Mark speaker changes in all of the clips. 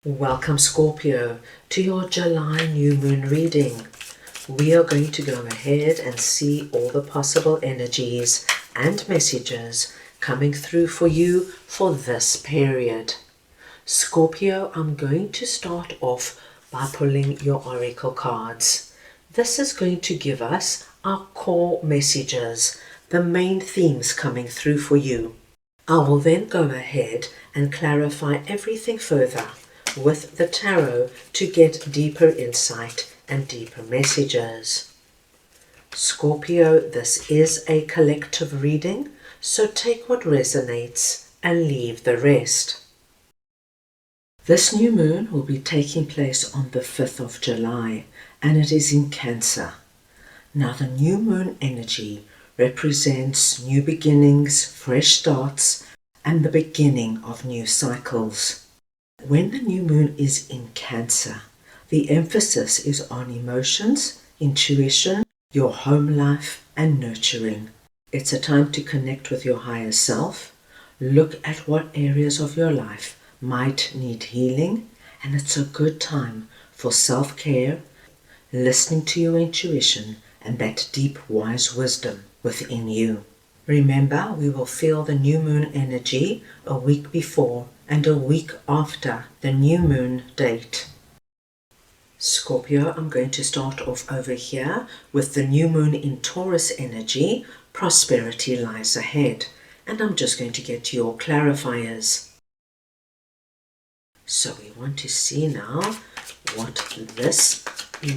Speaker 1: Welcome Scorpio to your July New Moon reading. We are going to go ahead and see all the possible energies and messages coming through for you for this period. Scorpio, I'm going to start off by pulling your oracle cards. This is going to give us our core messages, the main themes coming through for you. I will then go ahead and clarify everything further with the tarot to get deeper insight and deeper messages. Scorpio, this is a collective reading, so take what resonates and leave the rest. This new moon will be taking place on the 5th of July, and it is in Cancer. Now, the new moon energy represents new beginnings, fresh starts, and the beginning of new cycles. When the new moon is in Cancer, the emphasis is on emotions, intuition, your home life, and nurturing. It's a time to connect with your higher self, look at what areas of your life might need healing, and it's a good time for self-care, listening to your intuition and that deep, wise wisdom within you. Remember, we will feel the new moon energy a week before and a week after the new moon date. Scorpio, I'm going to start off over here with the new moon in Taurus energy. Prosperity lies ahead. And I'm just going to get your clarifiers. So we want to see now what this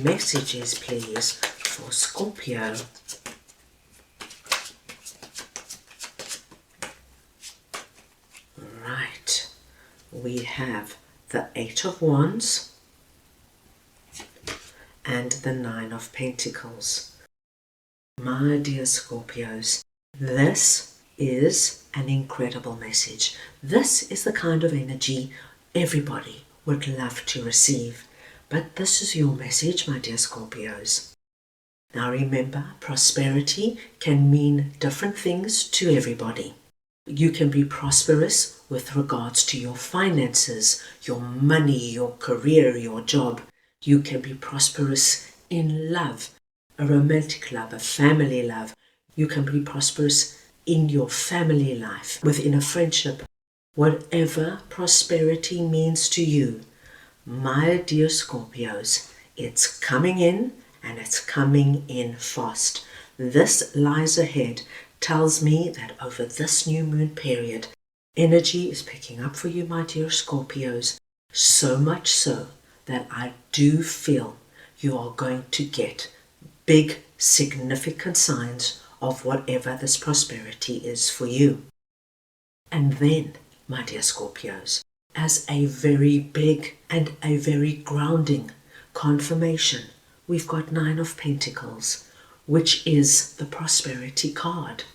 Speaker 1: message is, please, for Scorpio. Right, we have the 8 of Wands and the 9 of Pentacles. My dear Scorpios, this is an incredible message. This is the kind of energy everybody would love to receive. But this is your message, my dear Scorpios. Now remember, prosperity can mean different things to everybody. You can be prosperous with regards to your finances, your money, your career, your job. You can be prosperous in love, a romantic love, a family love. You can be prosperous in your family life, within a friendship. Whatever prosperity means to you, my dear Scorpios, it's coming in and it's coming in fast. This lies ahead tells me that over this new moon period, energy is picking up for you, my dear Scorpios, so much so that I do feel you are going to get big, significant signs of whatever this prosperity is for you. And then, my dear Scorpios, as a very big and a very grounding confirmation, we've got 9 of Pentacles, which is the prosperity card.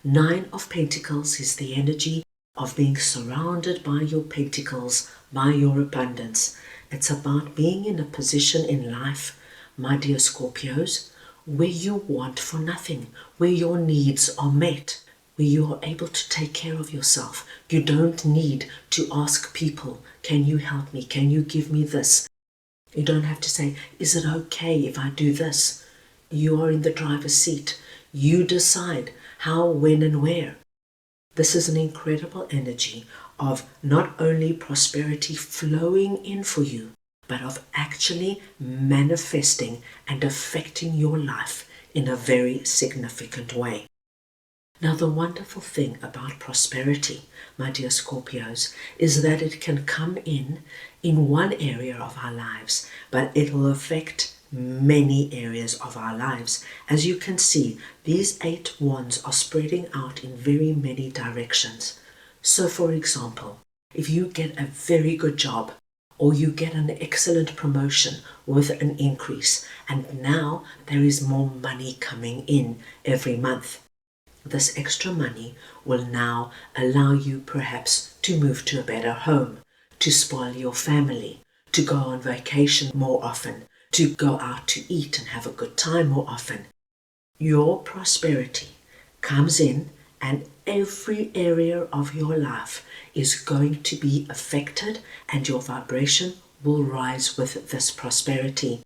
Speaker 1: 9 of Pentacles is the energy of being surrounded by your pentacles, by your abundance. It's about being in a position in life, my dear Scorpios, where you want for nothing, where your needs are met, where you are able to take care of yourself. You don't need to ask people, can you help me? Can you give me this? You don't have to say, is it okay if I do this? You are in the driver's seat. You decide how, when, and where. This is an incredible energy of not only prosperity flowing in for you, but of actually manifesting and affecting your life in a very significant way. Now, the wonderful thing about prosperity, my dear Scorpios, is that it can come in one area of our lives, but it will affect many areas of our lives. As you can see, these 8 wands are spreading out in very many directions. So, for example, if you get a very good job, or you get an excellent promotion with an increase, and now there is more money coming in every month, this extra money will now allow you perhaps to move to a better home, to spoil your family, to go on vacation more often, to go out to eat and have a good time more often. Your prosperity comes in and every area of your life is going to be affected, and your vibration will rise with this prosperity.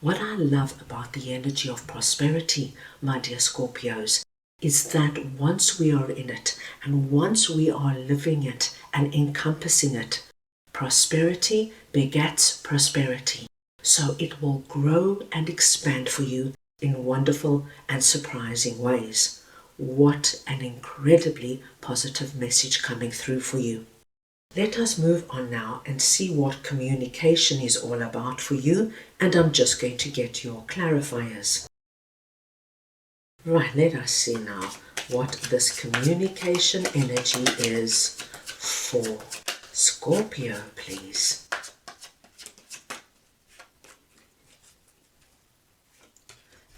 Speaker 1: What I love about the energy of prosperity, my dear Scorpios, is that once we are in it and once we are living it and encompassing it, prosperity begets prosperity. So it will grow and expand for you in wonderful and surprising ways. What an incredibly positive message coming through for you. Let us move on now and see what communication is all about for you, and I'm just going to get your clarifiers. Right, let us see now what this communication energy is for Scorpio, please.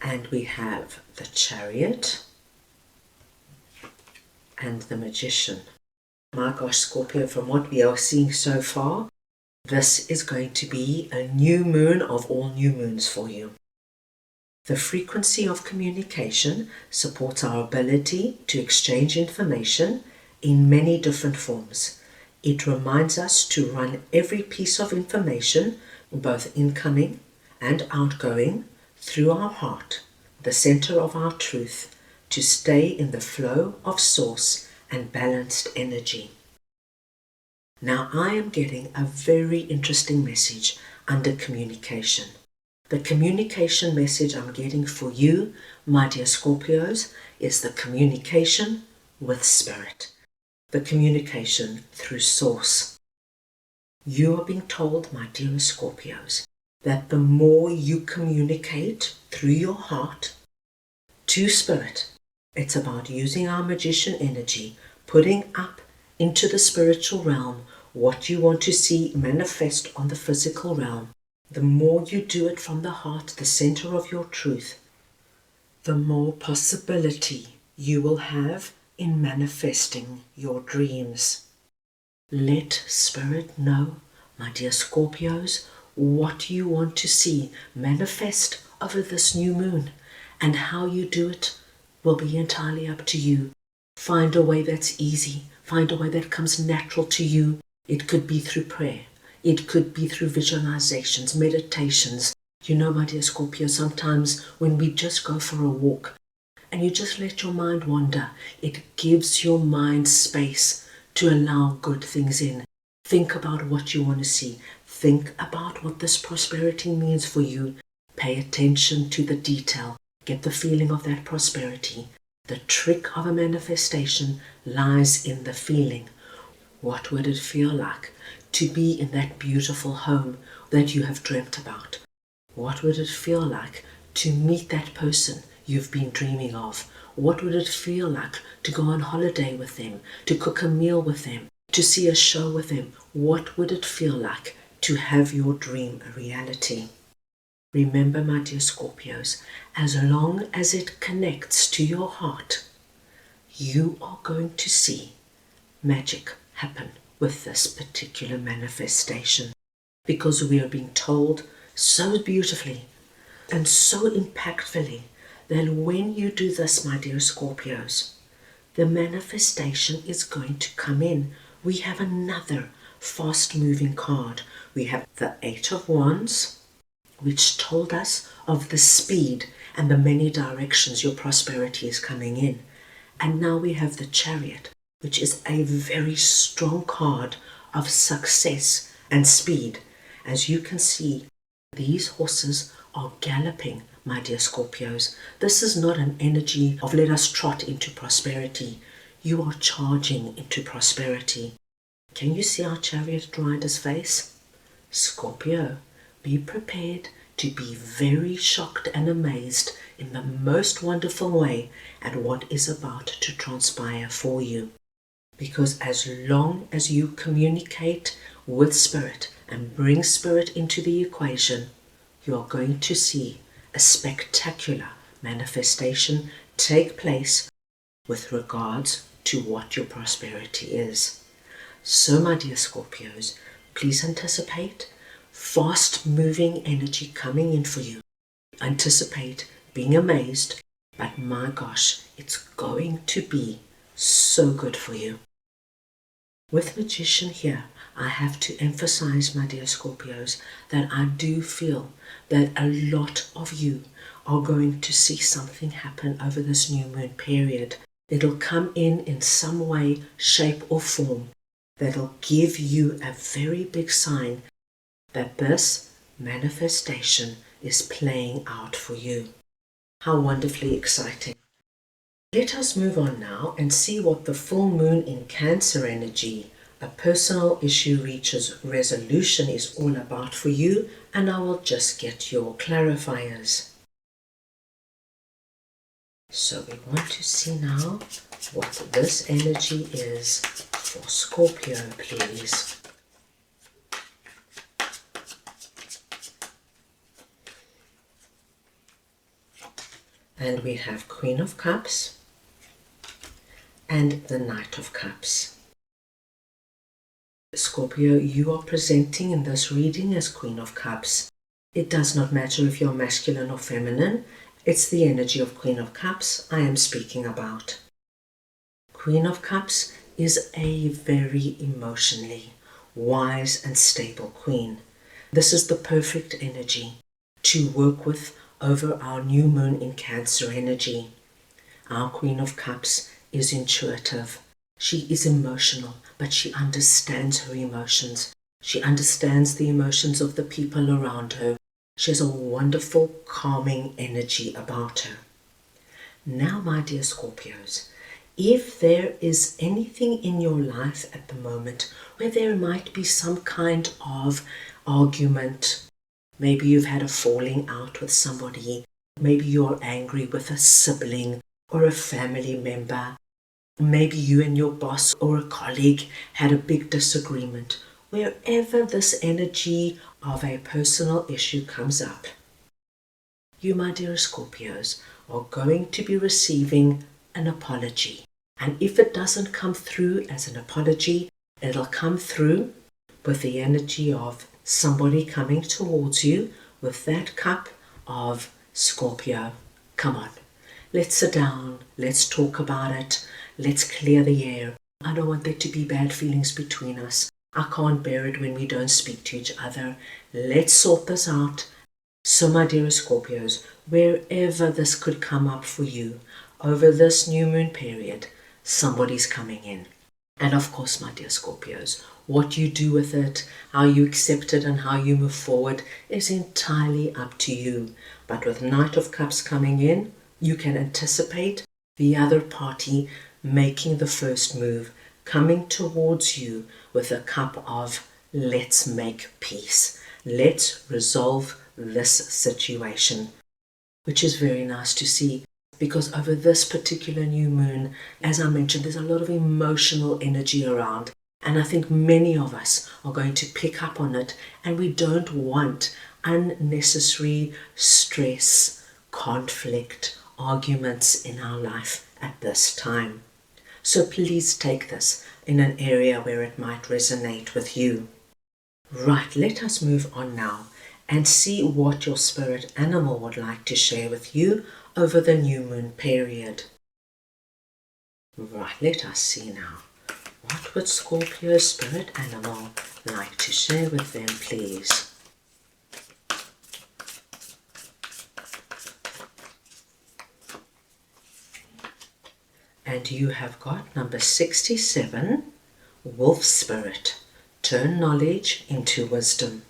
Speaker 1: And we have the Chariot and the Magician. My gosh, Scorpio, from what we are seeing so far, this is going to be a new moon of all new moons for you. The frequency of communication supports our ability to exchange information in many different forms. It reminds us to run every piece of information, both incoming and outgoing, through our heart, the center of our truth, to stay in the flow of source and balanced energy. Now I am getting a very interesting message under communication. The communication message I'm getting for you, my dear Scorpios, is the communication with spirit. The communication through source. You are being told, my dear Scorpios, that the more you communicate through your heart to spirit, it's about using our magician energy, putting up into the spiritual realm what you want to see manifest on the physical realm. The more you do it from the heart, the center of your truth, the more possibility you will have in manifesting your dreams. Let spirit know, my dear Scorpios, what you want to see manifest over this new moon, and how you do it will be entirely up to you. Find a way that's easy. Find a way that comes natural to you. It could be through prayer. It could be through visualizations, meditations. You know, my dear Scorpio, sometimes when we just go for a walk and you just let your mind wander, it gives your mind space to allow good things in. Think about what you want to see. Think about what this prosperity means for you. Pay attention to the detail. Get the feeling of that prosperity. The trick of a manifestation lies in the feeling. What would it feel like to be in that beautiful home that you have dreamt about? What would it feel like to meet that person you've been dreaming of? What would it feel like to go on holiday with them, to cook a meal with them, to see a show with them? What would it feel like to have your dream a reality? Remember, my dear Scorpios, as long as it connects to your heart, you are going to see magic happen with this particular manifestation, because we are being told so beautifully and so impactfully that when you do this, my dear Scorpios, the manifestation is going to come in. We have another fast-moving card. We have the Eight of Wands, which told us of the speed and the many directions your prosperity is coming in. And now we have the Chariot, which is a very strong card of success and speed. As you can see, these horses are galloping, my dear Scorpios. This is not an energy of let us trot into prosperity. You are charging into prosperity. Can you see our Chariot rider's face? Scorpio, be prepared to be very shocked and amazed in the most wonderful way at what is about to transpire for you. Because as long as you communicate with spirit and bring spirit into the equation, you are going to see a spectacular manifestation take place with regards to what your prosperity is. So, my dear Scorpios, please anticipate fast-moving energy coming in for you. Anticipate being amazed, but my gosh, it's going to be so good for you. With Magician here, I have to emphasize, my dear Scorpios, that I do feel that a lot of you are going to see something happen over this new moon period. It'll come in some way, shape or form that'll give you a very big sign that this manifestation is playing out for you. How wonderfully exciting. Let us move on now and see what the full moon in Cancer energy, a personal issue reaches resolution, is all about for you, and I will just get your clarifiers. So we want to see now what this energy is for Scorpio, please. And we have Queen of Cups and the Knight of Cups. Scorpio, you are presenting in this reading as Queen of Cups. It does not matter if you're masculine or feminine. It's the energy of Queen of Cups I am speaking about. Queen of Cups is a very emotionally wise and stable queen. This is the perfect energy to work with over our new moon in Cancer energy. Our Queen of Cups is intuitive. She is emotional, but she understands her emotions. She understands the emotions of the people around her. She has a wonderful, calming energy about her. Now, my dear Scorpios, if there is anything in your life at the moment where there might be some kind of argument, maybe you've had a falling out with somebody, maybe you're angry with a sibling or a family member, maybe you and your boss or a colleague had a big disagreement. Wherever this energy of a personal issue comes up, you, my dear Scorpios, are going to be receiving an apology. And if it doesn't come through as an apology, it'll come through with the energy of somebody coming towards you with that cup of Scorpio. Come on, let's sit down, let's talk about it, let's clear the air. I don't want there to be bad feelings between us. I can't bear it when we don't speak to each other. Let's sort this out. So, my dear Scorpios, wherever this could come up for you over this new moon period, somebody's coming in. And of course, my dear Scorpios, what you do with it, how you accept it and how you move forward is entirely up to you. But with Knight of Cups coming in, you can anticipate the other party making the first move, coming towards you with a cup of let's make peace. Let's resolve this situation, which is very nice to see, because over this particular new moon, as I mentioned, there's a lot of emotional energy around, and I think many of us are going to pick up on it, and we don't want unnecessary stress, conflict, arguments in our life at this time. So please take this in an area where it might resonate with you. Right, let us move on now and see what your spirit animal would like to share with you over the new moon period. Right, let us see now. What would Scorpio's spirit animal like to share with them, please? And you have got number 67, Wolf Spirit. Turn knowledge into wisdom.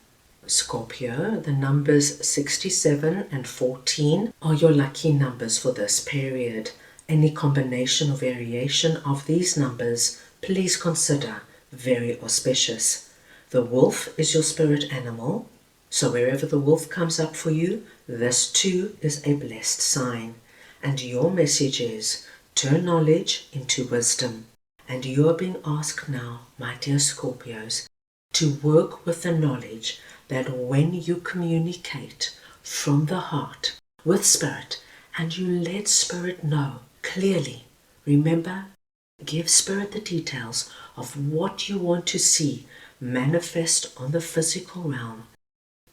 Speaker 1: Scorpio, the numbers 67 and 14 are your lucky numbers for this period. Any combination or variation of these numbers, please consider very auspicious. The wolf is your spirit animal, so wherever the wolf comes up for you, this too is a blessed sign. And your message is, turn knowledge into wisdom. And you are being asked now, my dear Scorpios, to work with the knowledge that when you communicate from the heart with Spirit and you let Spirit know clearly, remember, give Spirit the details of what you want to see manifest on the physical realm,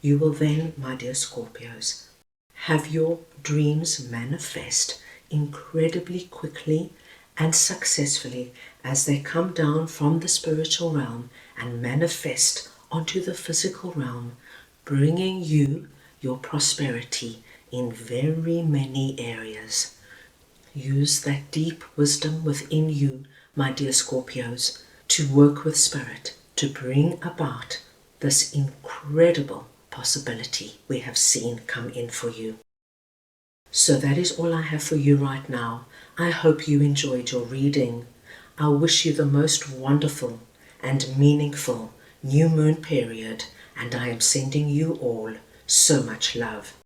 Speaker 1: you will then, my dear Scorpios, have your dreams manifest incredibly quickly and successfully as they come down from the spiritual realm and manifest onto the physical realm, bringing you your prosperity in very many areas. Use that deep wisdom within you, my dear Scorpios, to work with Spirit to bring about this incredible possibility we have seen come in for you. So that is all I have for you right now. I hope you enjoyed your reading. I wish you the most wonderful and meaningful new moon period, and I am sending you all so much love.